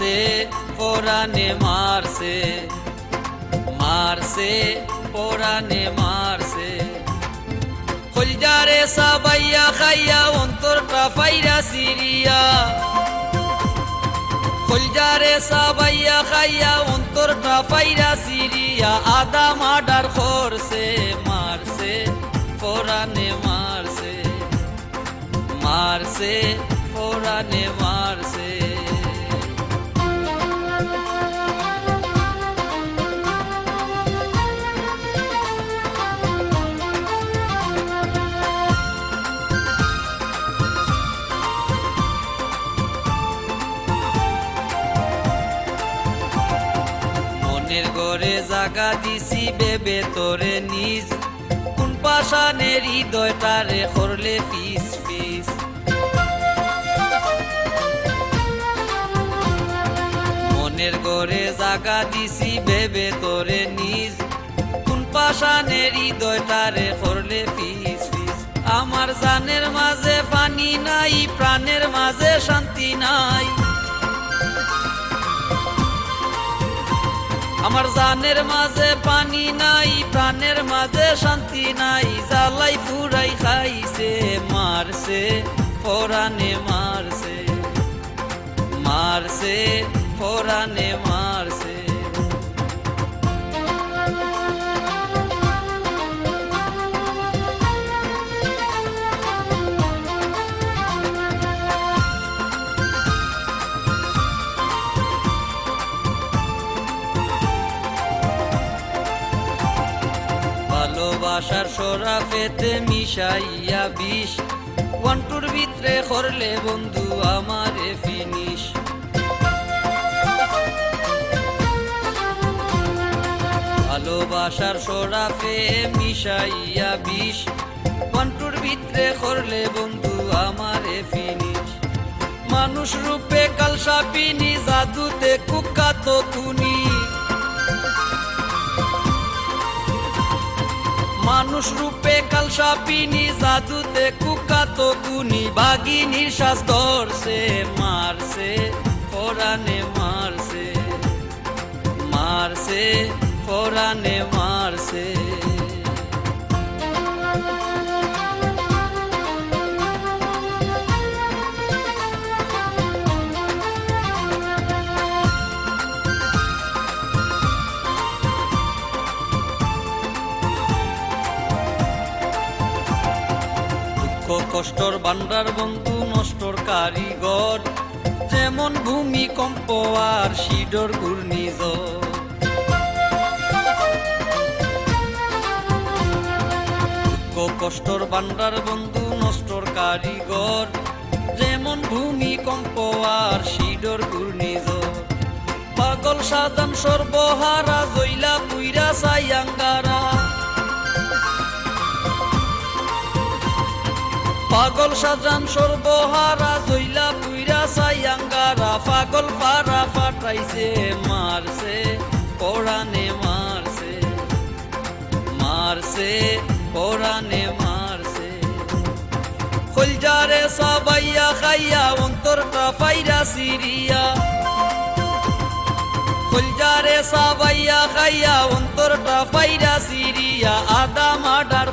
মারছে পরানে মারছে, মারছে পরানে মারছে। কলজারে সাবাইয়া খাইয়া অন্তরটা ফাইরা সিরিয়া, কলজারে সাবাইয়া খাইয়া অন্তরটা ফাইরা সিরিয়া। আদা মার্ডার করছে, মারছে পরানে মারছে, মারছে পরানে মারছে। মনের ঘরে জাগা দিছি বেবে তোরে নিজ, কোন পাশানের হৃদয়টারে করলে পিস পিস। মনের ঘরে জাগা দিছি বেবে তোরে নিজ, কোন পাশানের হৃদয়টারে করলে পিস পিস। আমার জানের মাঝে পানি নাই, প্রাণের মাঝে শান্তি নাই। আমার জানের মাঝে পানি নাই, প্রাণের মাঝে শান্তি নাই। জ্বালাই ফুরাই খাইছে, মারছে পরানে মারছে, মারছে পরানে মারছে। ভালোবাসার শরাফেতে মিশাইয়া বিষ, ওয়ান্টুর ভিতরে করলে বন্ধু আমারে ফিনিশ। ভালোবাসার শরাফে মিশাইয়া বিষ, ওয়ান্টুর ভিতরে করলে বন্ধু আমারে ফিনিশ। মানুষ রূপে কালসাপিনি, জাদুতে কুখ্যাত খুনি। মানুষ রূপে কালসাপিনি, জাদুতে কুখ্যাত খুনি। বাগিনীর শ্বাস ধরছে, মারছে পরানে মারছে, মারছে পরানে মারছে। কষ্টর বান্ডার বন্ধু নষ্টর কারিগর, যেমন ভূমিকম্প আর শিডর ঘূর্ণিঝড়। কষ্টর বান্ডার বন্ধু নষ্টর কারিগর, যেমন ভূমিকম্প আর শিডর ঘূর্ণিঝড়। পাগল সাজান সর্বহারা, জইলা পুইরা সাইয়াঙ্গারা। পাগল সাজান সর্বহারা, জইলা পুইরা সাইয়াঙ্গারা। পাগল পারা ফাটাইছে, মারছে পরানে মারছে, মারছে পরানে মারছে। কলজারে সাবাইয়া খাইয়া অন্তরটা ফাইরা সিরিয়া, কলজারে সাবাইয়া খাইয়া অন্তরটা ফাইরা সিরিয়া। আদা মার্ডার